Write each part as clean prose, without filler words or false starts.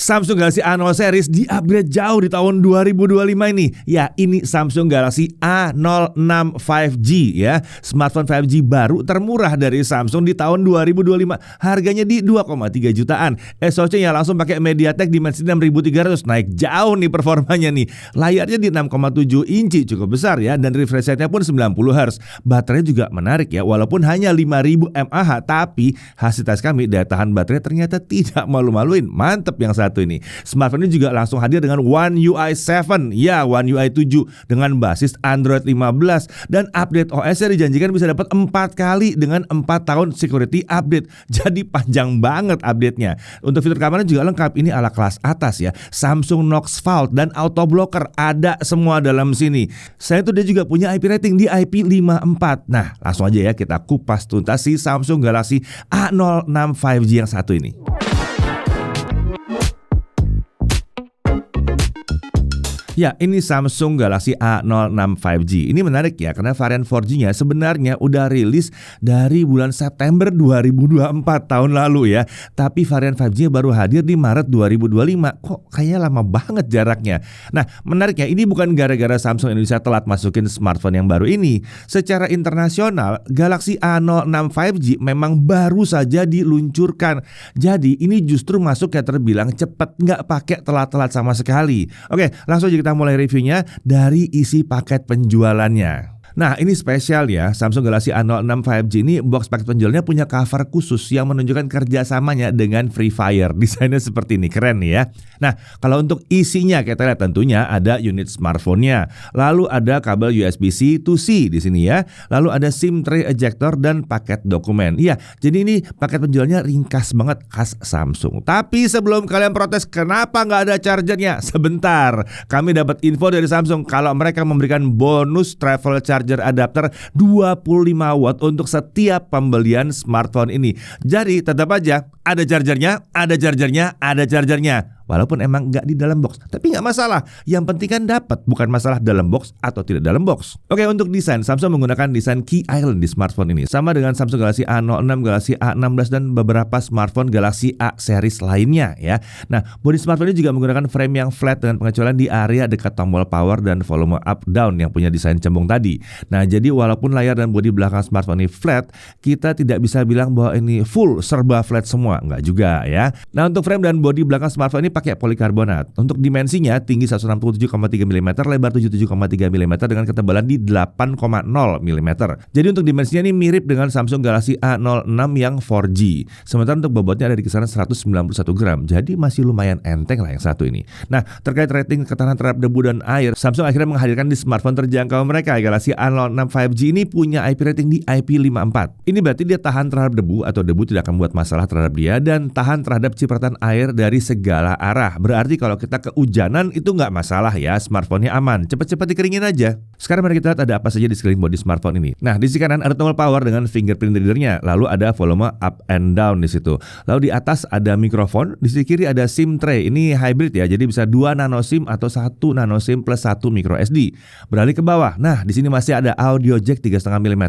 Samsung Galaxy A0 series di-upgrade jauh di tahun 2025 ini. Ya, ini Samsung Galaxy A06 5G ya. Smartphone 5G baru termurah dari Samsung di tahun 2025. Harganya di 2,3 jutaan. SoC-nya langsung pakai MediaTek Dimensity 6300. Naik jauh nih performanya nih. Layarnya di 6,7 inci, cukup besar ya. Dan refresh rate-nya pun 90 Hz. Baterainya juga menarik ya. Walaupun hanya 5000 mAh, tapi hasil tes kami daya tahan baterai ternyata tidak malu-maluin. Mantep yang satu ini. Smartphone ini juga langsung hadir dengan One UI 7. Ya, One UI 7 dengan basis Android 15 dan update OS-nya dijanjikan bisa dapat 4 kali dengan 4 tahun security update. Jadi panjang banget update-nya. Untuk fitur keamanan juga lengkap. Ini ala kelas atas ya. Samsung Knox Vault dan Auto Blocker ada semua dalam sini. Saya tuh dia juga punya IP rating di IP54. Nah, langsung aja ya kita kupas tuntas si Samsung Galaxy A06 5G yang satu ini. Ya, ini Samsung Galaxy A06 5G. Ini menarik ya, karena varian 4G-nya sebenarnya udah rilis dari bulan September 2024 tahun lalu ya. Tapi varian 5G baru hadir di Maret 2025. Kok kayaknya lama banget jaraknya. Nah, menariknya ini bukan gara-gara Samsung Indonesia telat masukin smartphone yang baru ini. Secara internasional, Galaxy A06 5G memang baru saja diluncurkan. Jadi, ini justru masuk yang terbilang cepat, nggak pakai telat-telat sama sekali. Oke, langsung aja kita mulai reviewnya dari isi paket penjualannya. Nah, ini spesial ya. Samsung Galaxy A06 5G ini box paket penjualnya punya cover khusus yang menunjukkan kerjasamanya dengan Free Fire. Desainnya seperti ini, keren nih ya. Nah, kalau untuk isinya kita lihat tentunya ada unit smartphone-nya. Lalu ada kabel USB-C to C di sini ya. Lalu ada SIM tray ejector dan paket dokumen. Iya, jadi ini paket penjualnya ringkas banget khas Samsung. Tapi sebelum kalian protes kenapa nggak ada chargernya? Sebentar, kami dapat info dari Samsung kalau mereka memberikan bonus travel charger adapter 25 watt untuk setiap pembelian smartphone ini. Jadi tetap aja ada chargernya. Walaupun emang nggak di dalam box, tapi nggak masalah. Yang penting kan dapat, bukan masalah dalam box atau tidak dalam box. Oke, untuk desain, Samsung menggunakan desain Key Island di smartphone ini, sama dengan Samsung Galaxy A06, Galaxy A16 dan beberapa smartphone Galaxy A series lainnya ya. Nah, bodi smartphone ini juga menggunakan frame yang flat dengan pengecualian di area dekat tombol power dan volume up down yang punya desain cembung tadi. Nah, jadi walaupun layar dan bodi belakang smartphone ini flat, kita tidak bisa bilang bahwa ini full serba flat semua, nggak juga ya. Nah, untuk frame dan bodi belakang smartphone ini pakai polikarbonat. Untuk dimensinya tinggi 167,3 mm, lebar 77,3 mm dengan ketebalan di 8,0 mm. Jadi untuk dimensinya ini mirip dengan Samsung Galaxy A06 yang 4G. Sementara untuk bobotnya ada di kisaran 191 gram. Jadi masih lumayan enteng lah yang satu ini. Nah, terkait rating ketahanan terhadap debu dan air, Samsung akhirnya menghadirkan di smartphone terjangkau mereka. Galaxy A06 5G ini punya IP rating di IP54. Ini berarti dia tahan terhadap debu atau debu tidak akan membuat masalah terhadap dia dan tahan terhadap cipratan air dari segala arah. Berarti kalau kita kehujanan itu nggak masalah ya, smartphone-nya aman. Cepat-cepat dikeringin aja. Sekarang mari kita lihat ada apa saja di sekeliling bodi smartphone ini. Nah, di sisi kanan ada tombol power dengan fingerprint reader-nya. Lalu ada volume up and down di situ. Lalu di atas ada mikrofon. Di sisi kiri ada SIM tray. Ini hybrid ya, jadi bisa 2 nano SIM atau 1 nano SIM plus 1 micro SD. Beralih ke bawah. Nah, di sini masih ada audio jack 3,5 mm,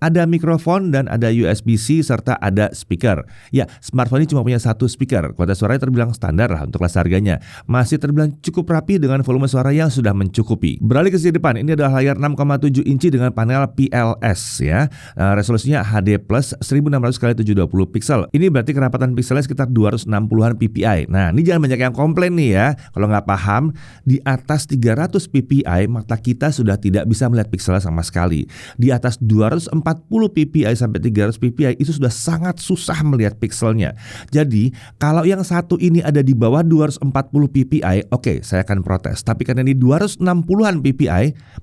ada mikrofon dan ada USB-C serta ada speaker. Ya, smartphone ini cuma punya satu speaker. Kualitas suaranya terbilang standar lah untuk kelas harga. Masih terbilang cukup rapi dengan volume suara yang sudah mencukupi. Beralih ke sisi depan, ini adalah layar 6,7 inci dengan panel PLS ya. Resolusinya HD plus 1600x720 pixel. Ini berarti kerapatan pixelnya sekitar 260-an ppi. Nah, ini jangan banyak yang komplain nih ya. Kalau nggak paham, di atas 300 ppi mata kita sudah tidak bisa melihat pixelnya sama sekali. Di atas 240 ppi sampai 300 ppi itu sudah sangat susah melihat pixelnya. Jadi, kalau yang satu ini ada di bawah 240 ppi, oke, saya akan protes. Tapi karena ini 260-an ppi,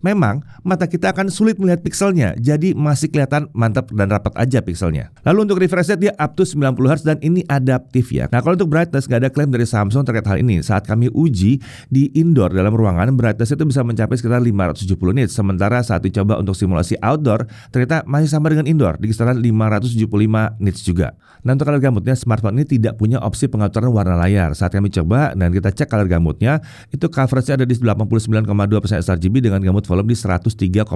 memang mata kita akan sulit melihat pixelnya. Jadi masih kelihatan mantap dan rapat aja pixelnya. Lalu untuk refresh rate dia up to 90 Hz dan ini adaptif ya. Nah, kalau untuk brightness nggak ada klaim dari Samsung terkait hal ini. Saat kami uji di indoor dalam ruangan, brightness itu bisa mencapai sekitar 570 nits. Sementara saat saat dicoba untuk simulasi outdoor, ternyata masih sama dengan indoor di kisaran 575 nits juga. Nah, untuk color gamutnya smartphone ini tidak punya opsi pengaturan warna layar. Saat kami coba dan kita cek color gamutnya, itu coverage-nya ada di 89,2% sRGB dengan gamut volume di 103,1%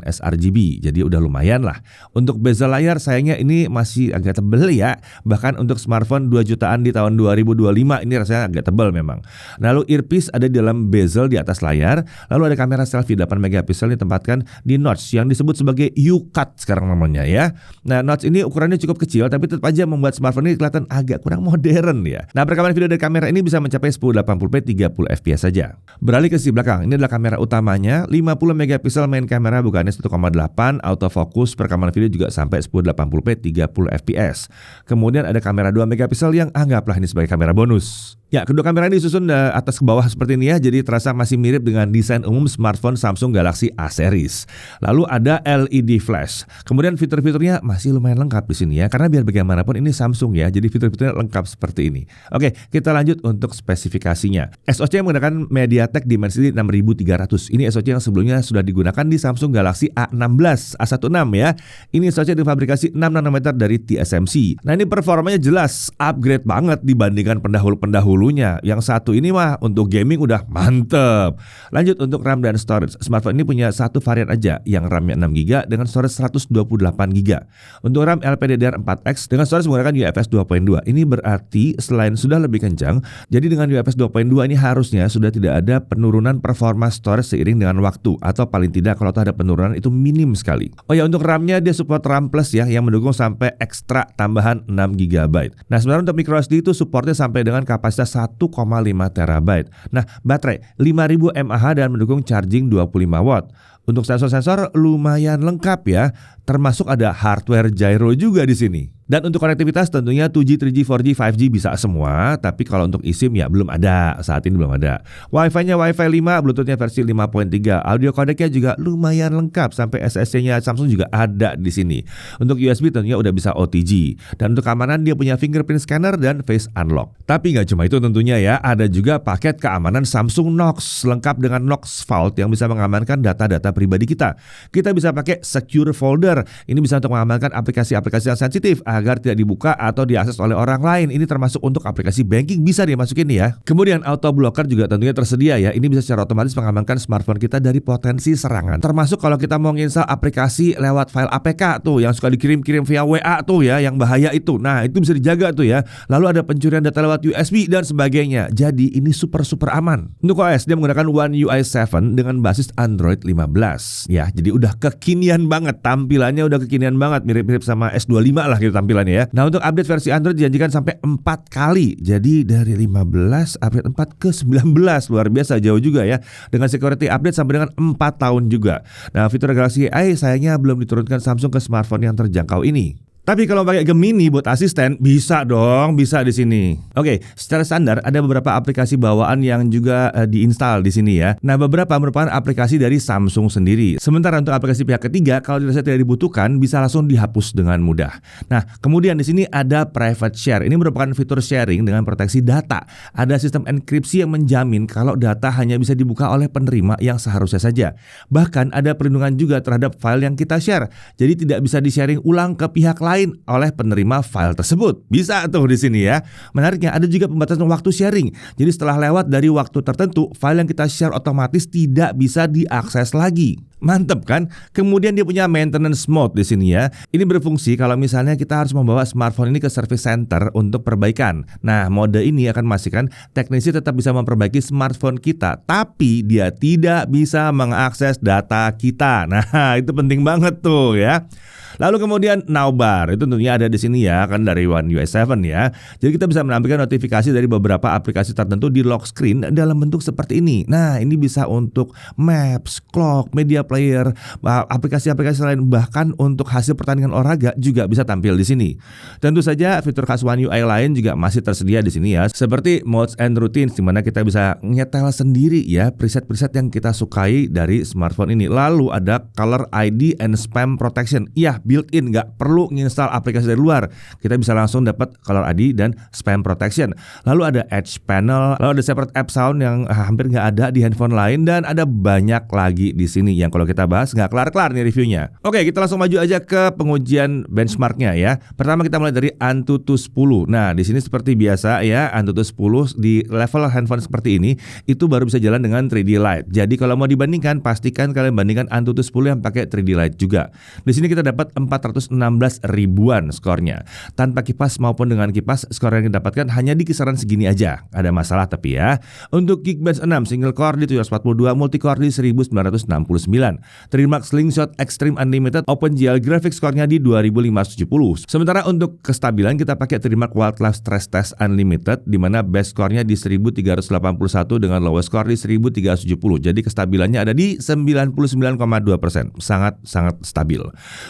sRGB. Jadi udah lumayan lah. Untuk bezel layar sayangnya ini masih agak tebel ya. Bahkan untuk smartphone 2 jutaan di tahun 2025 ini rasanya agak tebal memang. Lalu earpiece ada di dalam bezel di atas layar. Lalu ada kamera selfie 8 megapiksel ditempatkan di notch yang disebut sebagai U-cut sekarang namanya ya. Nah, notch ini ukurannya cukup kecil tapi tetap aja membuat smartphone ini kelihatan agak kurang modern ya. Nah, perekaman video dari kamera ini bisa mencapai 1080p 30 fps saja. Beralih ke sisi belakang, ini adalah kamera utamanya 50 megapiksel main kamera bukannya 1,8, autofocus perekaman video juga sampai 1080p 30 fps. Kemudian ada kamera 2 megapiksel yang anggaplah ini sebagai kamera bonus. Ya, kedua kamera ini disusun atas ke bawah seperti ini ya, jadi terasa masih mirip dengan desain umum smartphone Samsung Galaxy A series. Lalu ada LED flash. Kemudian fitur-fiturnya masih lumayan lengkap di sini ya, karena biar bagaimanapun ini Samsung ya, jadi fitur-fiturnya lengkap seperti ini. Oke, kita lanjut untuk spesifikasinya. SoC menggunakan MediaTek Dimensity 6300. Ini SoC yang sebelumnya sudah digunakan di Samsung Galaxy A16, A16 ya. Ini SoC difabrikasi 6 nanometer dari TSMC. Nah, ini performanya jelas upgrade banget dibandingkan pendahulu-pendahulunya. Yang satu ini mah untuk gaming udah mantep. Lanjut untuk RAM dan storage. Smartphone ini punya satu varian aja yang RAM-nya 6GB dengan storage 128GB. Untuk RAM LPDDR4X dengan storage menggunakan UFS 2.2. Ini berarti selain sudah lebih kencang, jadi dengan UFS 2.2 ini harusnya sudah tidak ada penurunan performa storage seiring dengan waktu, atau paling tidak kalau ada penurunan itu minim sekali. Oh ya, untuk RAM-nya dia support RAM Plus ya, yang mendukung sampai ekstra tambahan 6GB. Nah, sebenarnya untuk microSD itu supportnya sampai dengan kapasitas 1,5 terabyte. Nah, baterai 5000 mAh dan mendukung charging 25 watt. Untuk sensor-sensor lumayan lengkap ya, termasuk ada hardware gyro juga di sini. Dan untuk konektivitas tentunya 2G, 3G, 4G, 5G bisa semua, tapi kalau untuk eSIM ya belum ada, saat ini belum ada. Wi-Fi-nya Wi-Fi 5, Bluetooth-nya versi 5.3, audio codec-nya juga lumayan lengkap, sampai SSC-nya Samsung juga ada di sini. Untuk USB tentunya udah bisa OTG. Dan untuk keamanan dia punya fingerprint scanner dan face unlock. Tapi nggak cuma itu tentunya ya, ada juga paket keamanan Samsung Knox, lengkap dengan Knox Vault yang bisa mengamankan data-data pribadi kita. Kita bisa pakai Secure Folder, ini bisa untuk mengamankan aplikasi-aplikasi yang sensitif agar tidak dibuka atau diakses oleh orang lain. Ini termasuk untuk aplikasi banking bisa dimasukin ya. Kemudian auto blocker juga tentunya tersedia ya. Ini bisa secara otomatis mengamankan smartphone kita dari potensi serangan. Termasuk kalau kita mau nginstal aplikasi lewat file APK tuh yang suka dikirim-kirim via WA tuh ya, yang bahaya itu. Nah, itu bisa dijaga tuh ya. Lalu ada pencurian data lewat USB dan sebagainya. Jadi ini super aman. Untuk OS dia menggunakan One UI 7 dengan basis Android 15. Ya, jadi udah kekinian banget, tampilannya udah kekinian banget, mirip-mirip sama S25 lah gitu tampilannya ya. Nah, untuk update versi Android dijanjikan sampai 4 kali. Jadi dari 15 update 4 ke 19, luar biasa jauh juga ya. Dengan security update sampai dengan 4 tahun juga. Nah, fitur Galaxy AI sayangnya belum diturunkan Samsung ke smartphone yang terjangkau ini. Tapi kalau pakai Gemini buat asisten bisa dong, bisa di sini. Oke, secara standar ada beberapa aplikasi bawaan yang juga diinstal di sini ya. Nah, beberapa merupakan aplikasi dari Samsung sendiri. Sementara untuk aplikasi pihak ketiga kalau dirasa tidak dibutuhkan bisa langsung dihapus dengan mudah. Nah, kemudian di sini ada private share. Ini merupakan fitur sharing dengan proteksi data. Ada sistem enkripsi yang menjamin kalau data hanya bisa dibuka oleh penerima yang seharusnya saja. Bahkan ada perlindungan juga terhadap file yang kita share. Jadi tidak bisa di-sharing ulang ke pihak lain oleh penerima file tersebut. Bisa tuh di sini ya. Menariknya ada juga pembatasan waktu sharing. Jadi setelah lewat dari waktu tertentu, file yang kita share otomatis tidak bisa diakses lagi. Mantep kan? Kemudian dia punya maintenance mode di sini ya. Ini berfungsi kalau misalnya kita harus membawa smartphone ini ke service center untuk perbaikan. Nah, mode ini akan memastikan teknisi tetap bisa memperbaiki smartphone kita, tapi dia tidak bisa mengakses data kita. Nah, itu penting banget tuh ya. Lalu kemudian Nowbar, itu tentunya ada di sini ya, kan dari One UI 7 ya. Jadi kita bisa menampilkan notifikasi dari beberapa aplikasi tertentu di lock screen dalam bentuk seperti ini. Nah, ini bisa untuk Maps, Clock, Media Player, aplikasi-aplikasi lain, bahkan untuk hasil pertandingan olahraga juga bisa tampil di sini. Tentu saja fitur khas One UI lain juga masih tersedia di sini ya, seperti Modes and Routines, di mana kita bisa nyetel sendiri ya preset-preset yang kita sukai dari smartphone ini. Lalu ada Color ID and Spam Protection. Ya, built-in, nggak perlu nginstal install aplikasi dari luar, kita bisa langsung dapat Caller ID dan Spam Protection. Lalu ada Edge Panel, lalu ada separate app sound yang hampir nggak ada di handphone lain, dan ada banyak lagi di sini yang kalau kita bahas nggak kelar-kelar nih reviewnya. Oke, kita langsung maju aja ke pengujian benchmarknya ya. Pertama kita mulai dari Antutu 10. Nah, di sini seperti biasa ya, Antutu 10 di level handphone seperti ini itu baru bisa jalan dengan 3D Lite. Jadi kalau mau dibandingkan, pastikan kalian bandingkan Antutu 10 yang pakai 3D Lite juga. Di sini kita dapat 416 ribuan skornya. Tanpa kipas maupun dengan kipas, skor yang didapatkan hanya di kisaran segini aja. Ada masalah tapi ya. Untuk Geekbench 6 single core di 742, multi core di 1969. Trimax Slingshot Extreme Unlimited OpenGL graphics skornya di 2570. Sementara untuk kestabilan kita pakai Trimax Wildlife Stress Test Unlimited di mana base skornya di 1381 dengan lowest score di 1370. Jadi kestabilannya ada di 99,2%. Sangat stabil.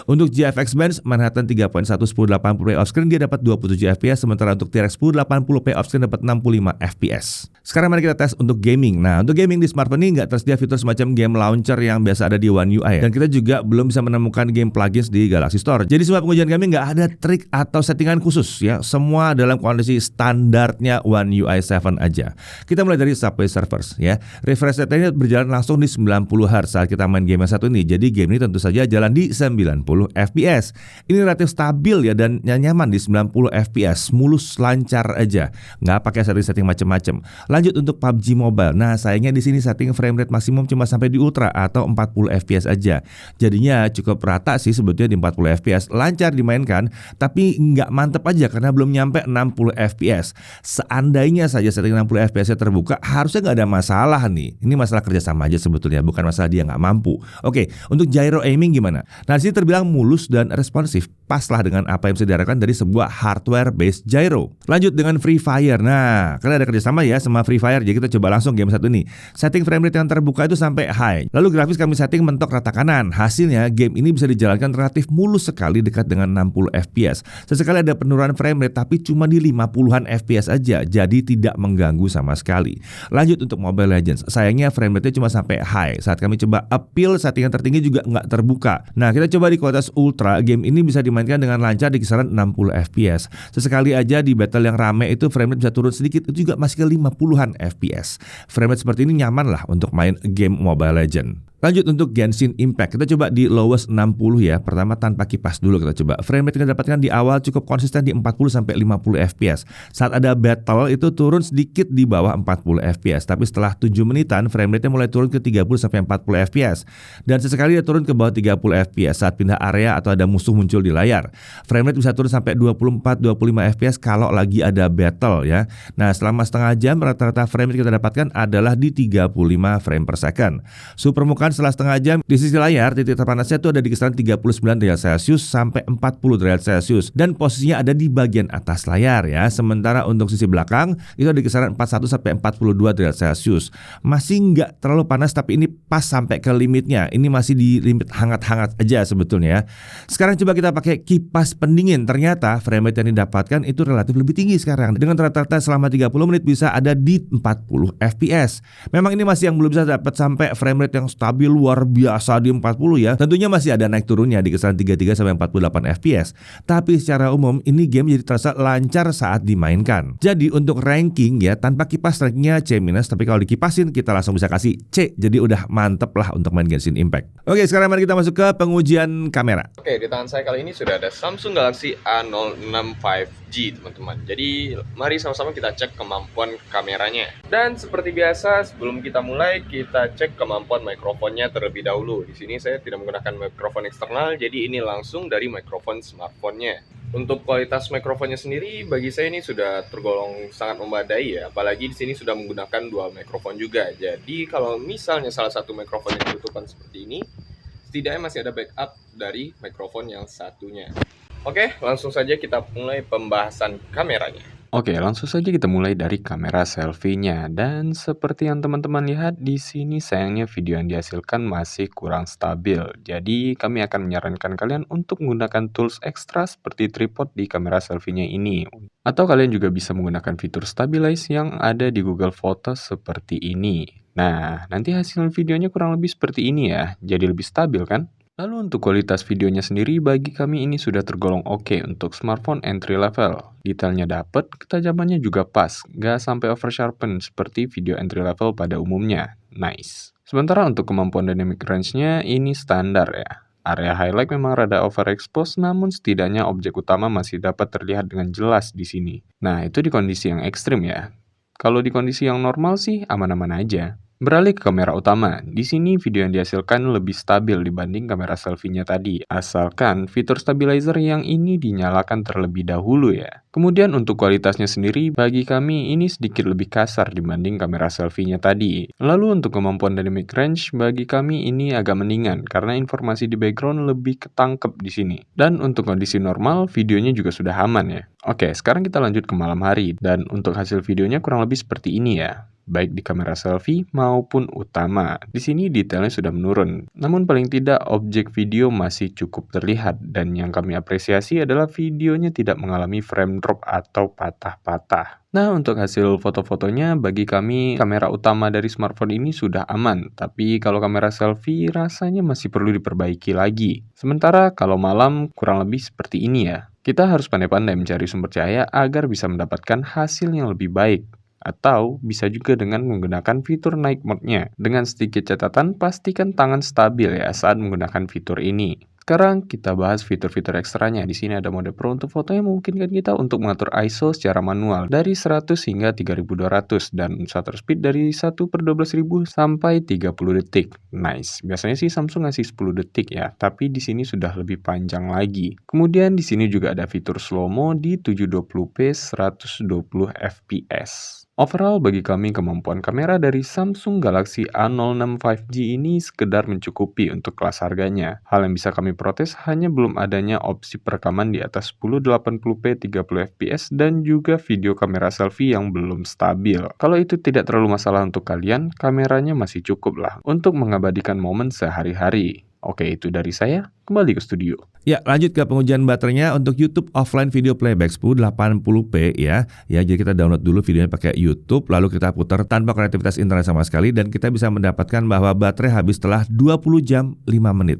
Untuk GFX Bench Manhattan 3.1 1080p offscreen dia dapat 27 fps, sementara untuk T-Rex 1080p offscreen dapat 65 fps. Sekarang mari kita tes untuk gaming. Nah, untuk gaming di smartphone ini nggak tersedia fitur semacam game launcher yang biasa ada di One UI, dan kita juga belum bisa menemukan game plugins di Galaxy Store. Jadi semua pengujian kami nggak ada trik atau settingan khusus ya, semua dalam kondisi standarnya One UI 7 aja. Kita mulai dari Subway Surfers ya. Refresh rate ini berjalan langsung di 90 Hz saat kita main game yang satu ini. Jadi game ini tentu saja jalan di 90 fps. Ini relatif stabil ya dan nyaman di 90 fps, mulus lancar aja, nggak pakai setting-setting macam-macam. Lanjut untuk PUBG Mobile. Nah, sayangnya di sini setting frame rate maksimum cuma sampai di ultra atau 40 fps aja. Jadinya cukup rata sih sebetulnya di 40 fps, lancar dimainkan, tapi nggak mantep aja karena belum nyampe 60 fps. Seandainya saja setting 60 fps terbuka, harusnya nggak ada masalah nih. Ini masalah kerjasama aja sebetulnya, bukan masalah dia nggak mampu. Oke, untuk gyro aiming gimana? Nah, di sini terbilang mulus dan responsif, paslah dengan apa yang bisa diharapkan dari sebuah hardware based gyro. Lanjut dengan Free Fire. Nah, karena ada kerjasama ya sama Free Fire, jadi kita coba langsung game satu ini. Setting frame rate yang terbuka itu sampai high. Lalu grafis kami setting mentok rata kanan. Hasilnya game ini bisa dijalankan relatif mulus sekali dekat dengan 60 fps. Sesekali ada penurunan frame rate tapi cuma di 50-an fps aja, jadi tidak mengganggu sama sekali. Lanjut untuk Mobile Legends. Sayangnya frame rate-nya cuma sampai high. Saat kami coba appeal, settingan tertinggi juga nggak terbuka. Nah, kita coba di kualitas ultra, game ini bisa dimainkan dengan lancar di kisaran 60 fps. Sesekali aja di battle yang rame itu frame rate bisa turun sedikit, itu juga masih ke 50-an fps. Frame rate seperti ini nyaman lah untuk main game Mobile Legends. Lanjut untuk Genshin Impact, kita coba di lowest 60 ya. Pertama tanpa kipas dulu kita coba. Frame rate yang kita dapatkan di awal cukup konsisten di 40 sampai 50 fps. Saat ada battle itu turun sedikit di bawah 40 fps, tapi setelah 7 menitan frame rate-nya mulai turun ke 30 sampai 40 fps. Dan sesekali dia turun ke bawah 30 fps saat pindah area atau ada musuh muncul di layar. Frame rate bisa turun sampai 24-25 fps kalau lagi ada battle ya. Nah, selama setengah jam rata-rata frame rate kita dapatkan adalah di 35 frame per second. Suhu permukaan setelah setengah jam di sisi layar titik terpanasnya itu ada di kisaran 39 derajat Celcius sampai 40 derajat Celcius, dan posisinya ada di bagian atas layar ya. Sementara untuk sisi belakang itu ada di kisaran 41 sampai 42 derajat Celcius. Masih nggak terlalu panas tapi ini pas sampai ke limitnya. Ini masih di limit hangat-hangat aja sebetulnya. Sekarang coba kita pakai kipas pendingin. Ternyata frame rate yang didapatkan itu relatif lebih tinggi sekarang. Dengan rata-rata selama 30 menit bisa ada di 40 fps. Memang ini masih yang belum bisa dapat sampai frame rate yang stabil luar biasa di 40 ya. Tentunya masih ada naik turunnya di kisaran 33 sampai 48 fps. Tapi secara umum ini game jadi terasa lancar saat dimainkan. Jadi untuk ranking ya, tanpa kipas rankingnya C-, tapi kalau dikipasin kita langsung bisa kasih C. Jadi udah mantep lah untuk main Genshin Impact. Oke, sekarang mari kita masuk ke pengujian kamera. Oke, di tangan saya kali ini sudah ada Samsung Galaxy A06 5G teman-teman. Jadi mari sama-sama kita cek kemampuan kameranya. Dan seperti biasa sebelum kita mulai kita cek kemampuan mikrofonnya terlebih dahulu. Di sini saya tidak menggunakan mikrofon eksternal, jadi ini langsung dari mikrofon smartphone-nya. Untuk kualitas mikrofonnya sendiri bagi saya ini sudah tergolong sangat memadai ya, apalagi di sini sudah menggunakan dua mikrofon juga. Jadi kalau misalnya salah satu mikrofon yang ditutupan seperti ini, setidaknya masih ada backup dari mikrofon yang satunya. Oke, langsung saja kita mulai pembahasan kameranya. Oke, langsung saja kita mulai dari kamera selfie-nya. Dan seperti yang teman-teman lihat di sini, sayangnya video yang dihasilkan masih kurang stabil. Jadi kami akan menyarankan kalian untuk menggunakan tools ekstra seperti tripod di kamera selfie-nya ini. Atau kalian juga bisa menggunakan fitur stabilize yang ada di Google Photos seperti ini. Nah, nanti hasil videonya kurang lebih seperti ini ya. Jadi lebih stabil kan? Lalu untuk kualitas videonya sendiri bagi kami ini sudah tergolong oke untuk smartphone entry level. Detailnya dapet, ketajamannya juga pas, gak sampai oversharpen seperti video entry level pada umumnya. Nice. Sementara untuk kemampuan dynamic range-nya ini standar ya. Area highlight memang rada overexpose, namun setidaknya objek utama masih dapat terlihat dengan jelas di sini. Nah, itu di kondisi yang ekstrim ya. Kalau di kondisi yang normal sih aman-aman aja. Beralih ke kamera utama, di sini video yang dihasilkan lebih stabil dibanding kamera selfie-nya tadi, asalkan fitur stabilizer yang ini dinyalakan terlebih dahulu ya. Kemudian untuk kualitasnya sendiri, bagi kami ini sedikit lebih kasar dibanding kamera selfie-nya tadi. Lalu untuk kemampuan dynamic range, bagi kami ini agak mendingan karena informasi di background lebih ketangkep di sini. Dan untuk kondisi normal, videonya juga sudah aman ya. Oke, sekarang kita lanjut ke malam hari, dan untuk hasil videonya kurang lebih seperti ini ya. Baik di kamera selfie maupun utama. Di sini detailnya sudah menurun. Namun paling tidak objek video masih cukup terlihat dan yang kami apresiasi adalah videonya tidak mengalami frame drop atau patah-patah. Nah, untuk hasil foto-fotonya bagi kami kamera utama dari smartphone ini sudah aman, tapi kalau kamera selfie rasanya masih perlu diperbaiki lagi. Sementara kalau malam kurang lebih seperti ini ya. Kita harus pandai-pandai mencari sumber cahaya agar bisa mendapatkan hasil yang lebih baik. Atau bisa juga dengan menggunakan fitur night mode-nya. Dengan sedikit catatan, pastikan tangan stabil ya saat menggunakan fitur ini. Sekarang kita bahas fitur-fitur ekstranya. Di sini ada mode Pro untuk foto yang memungkinkan kita untuk mengatur ISO secara manual dari 100 hingga 3200 dan shutter speed dari 1/12000 sampai 30 detik. Nice. Biasanya sih Samsung ngasih 10 detik ya, tapi di sini sudah lebih panjang lagi. Kemudian di sini juga ada fitur slow-mo di 720p 120 fps. Overall bagi kami kemampuan kamera dari Samsung Galaxy A06 5G ini sekedar mencukupi untuk kelas harganya. Hal yang bisa kami protes hanya belum adanya opsi perekaman di atas 1080p 30 fps dan juga video kamera selfie yang belum stabil. Kalau itu tidak terlalu masalah untuk kalian, kameranya masih cukup lah untuk mengabadikan momen sehari-hari. Oke, itu dari saya. Kembali ke studio. Ya, lanjut ke pengujian baterainya untuk YouTube offline video playback 1080p ya. Ya, jadi kita download dulu videonya pakai YouTube, lalu kita putar tanpa konektivitas internet sama sekali dan kita bisa mendapatkan bahwa baterai habis setelah 20 jam 5 menit.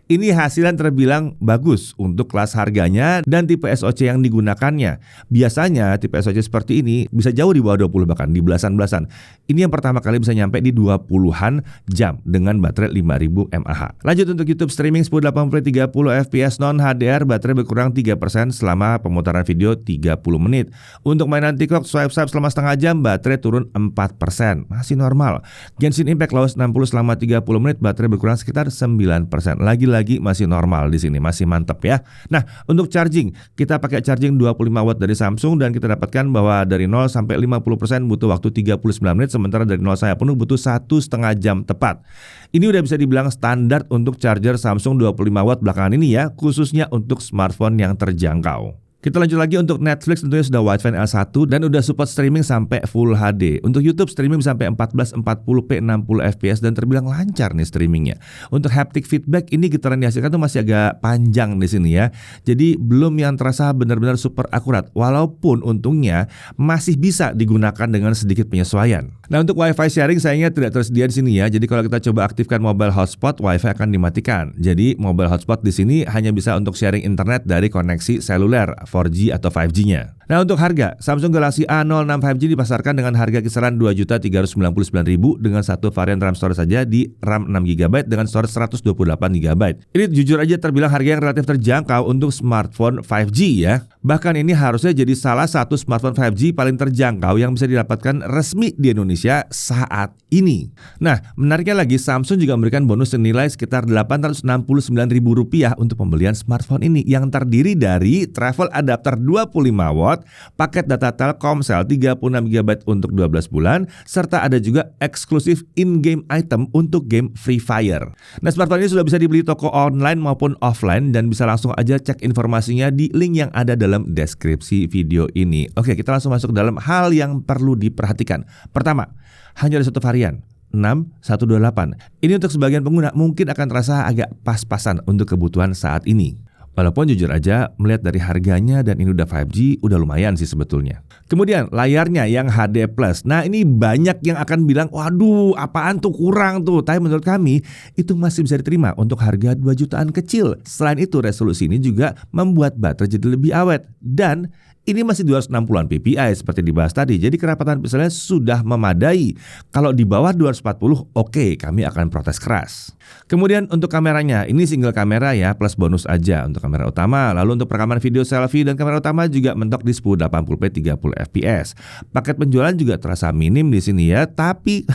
Ini hasil yang terbilang bagus untuk kelas harganya dan tipe SoC yang digunakannya. Biasanya tipe SoC seperti ini bisa jauh di bawah 20 bahkan di belasan-belasan. Ini yang pertama kali bisa nyampe di 20-an jam dengan baterai 5000 mAh. Lanjut untuk YouTube streaming 1080p 30 fps non HDR, baterai berkurang 3% selama pemutaran video 30 menit. Untuk mainan TikTok swipe selama setengah jam, baterai turun 4%, masih normal. Genshin Impact loss 60 selama 30 menit, baterai berkurang sekitar 9%. Lagi-lagi masih normal di sini, masih mantap ya. Nah, untuk charging, kita pakai charging 25 watt dari Samsung dan kita dapatkan bahwa dari 0 sampai 50% butuh waktu 39 menit, sementara dari 0 sampai penuh butuh 1,5 jam tepat. Ini udah bisa dibilang standar untuk charger Samsung 25 watt belakangan ini ya, khususnya untuk smartphone yang terjangkau. Kita lanjut lagi untuk Netflix, tentunya sudah Widevine L1 dan udah support streaming sampai Full HD. Untuk YouTube streaming sampai 1440p 60 fps dan terbilang lancar nih streamingnya. Untuk haptic feedback ini getaran dihasilkan tuh masih agak panjang di sini ya. Jadi belum yang terasa benar-benar super akurat. Walaupun untungnya masih bisa digunakan dengan sedikit penyesuaian. Nah, untuk Wi-Fi sharing sayangnya tidak tersedia di sini ya. Jadi kalau kita coba aktifkan mobile hotspot, Wi-Fi akan dimatikan. Jadi mobile hotspot di sini hanya bisa untuk sharing internet dari koneksi seluler 4G atau 5G-nya. Nah, untuk harga, Samsung Galaxy A06 5G dipasarkan dengan harga kisaran Rp2.399.000 dengan satu varian RAM storage saja di RAM 6GB dengan storage 128GB. Ini jujur aja terbilang harga yang relatif terjangkau untuk smartphone 5G ya. Bahkan ini harusnya jadi salah satu smartphone 5G paling terjangkau yang bisa didapatkan resmi di Indonesia saat ini. Nah, menariknya lagi Samsung juga memberikan bonus senilai sekitar Rp869.000 untuk pembelian smartphone ini yang terdiri dari travel adapter 25 watt, paket data Telkomsel 36GB untuk 12 bulan, serta ada juga eksklusif in-game item untuk game Free Fire. Nah, smartphone ini sudah bisa dibeli toko online maupun offline dan bisa langsung aja cek informasinya di link yang ada dalam deskripsi video ini. Oke, kita langsung masuk ke dalam hal yang perlu diperhatikan. Pertama, hanya ada satu varian, 6128. Ini untuk sebagian pengguna mungkin akan terasa agak pas-pasan untuk kebutuhan saat ini. Walaupun jujur aja melihat dari harganya dan ini udah 5G udah lumayan sih sebetulnya. Kemudian layarnya yang HD+. Nah ini banyak yang akan bilang waduh apaan tuh kurang tuh. Tapi menurut kami itu masih bisa diterima untuk harga 2 jutaan kecil. Selain itu resolusi ini juga membuat baterai jadi lebih awet. Dan ini masih 260-an ppi seperti dibahas tadi. Jadi kerapatan pikselnya sudah memadai. Kalau di bawah 240 oke, kami akan protes keras. Kemudian untuk kameranya, ini single kamera ya plus bonus aja untuk kamera utama. Lalu untuk perekaman video selfie dan kamera utama juga mentok di 1080p 30 fps. Paket penjualan juga terasa minim di sini ya, tapi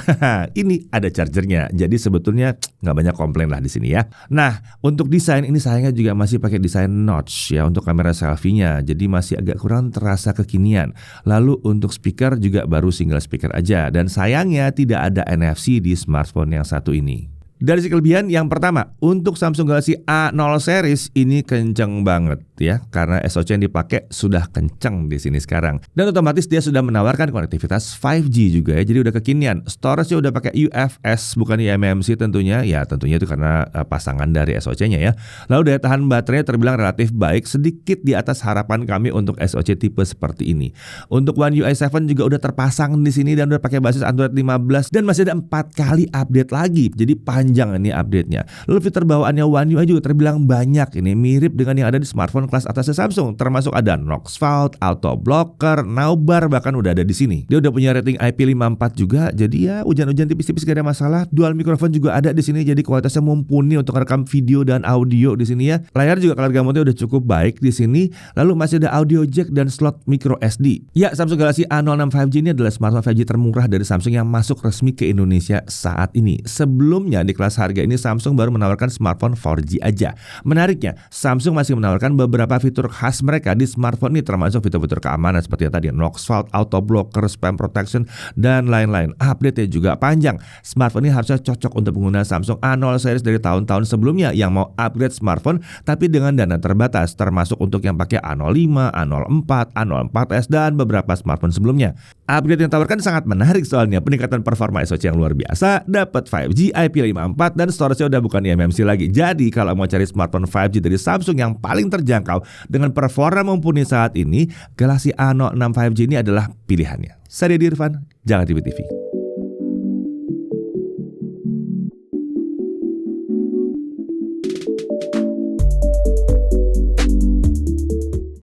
ini ada chargernya. Jadi sebetulnya nggak banyak komplain lah di sini ya. Nah, untuk desain ini sayangnya juga masih pakai desain notch ya untuk kamera selfie-nya. Jadi masih agak kurang terasa kekinian. Lalu untuk speaker juga baru single speaker aja. Dan sayangnya tidak ada NFC di smartphone yang satu ini. Dari segi kelebihan, yang pertama, untuk Samsung Galaxy A0 series ini kenceng banget ya, karena SoC yang dipakai sudah kenceng di sini sekarang. Dan otomatis dia sudah menawarkan konektivitas 5G juga ya, jadi udah kekinian. Storage-nya udah pakai UFS bukan eMMC tentunya, ya tentunya itu karena pasangan dari SoC-nya ya. Lalu daya tahan baterainya terbilang relatif baik, sedikit di atas harapan kami untuk SoC tipe seperti ini. Untuk One UI 7 juga udah terpasang di sini dan udah pakai basis Android 15 dan masih ada 4 kali update lagi, jadi panjang ini update-nya. Lalu fitur bawaannya One UI juga terbilang banyak. Ini mirip dengan yang ada di smartphone kelas atasnya Samsung, termasuk ada Knox Fault, Auto Blocker, Nowbar bahkan udah ada di sini. Dia udah punya rating IP54 juga, jadi ya hujan-hujan tipis-tipis gak ada masalah. Dual mikrofon juga ada di sini, jadi kualitasnya mumpuni untuk rekam video dan audio di sini ya. Layar juga color gamutnya udah cukup baik di sini. Lalu masih ada audio jack dan slot micro SD. Ya, Samsung Galaxy A06 5G ini adalah smartphone 5G termurah dari Samsung yang masuk resmi ke Indonesia saat ini. Sebelumnya di kelas harga ini Samsung baru menawarkan smartphone 4G aja. Menariknya, Samsung masih menawarkan beberapa fitur khas mereka di smartphone ini, termasuk fitur-fitur keamanan seperti yang tadi Knox Fault, Auto Blocker, Spam Protection, dan lain-lain. Update-nya juga panjang. Smartphone ini harusnya cocok untuk pengguna Samsung A0 series dari tahun-tahun sebelumnya yang mau upgrade smartphone tapi dengan dana terbatas, termasuk untuk yang pakai A05, A04, A04s, dan beberapa smartphone sebelumnya. Upgrade yang ditawarkan sangat menarik soalnya peningkatan performa SoC yang luar biasa, dapat 5G, IP54, dan storage-nya udah bukan eMMC lagi. Jadi kalau mau cari smartphone 5G dari Samsung yang paling terjangkau dengan performa mumpuni saat ini, Galaxy A06 5G ini adalah pilihannya. Saya Deddy Irfan, Jangan TV TV.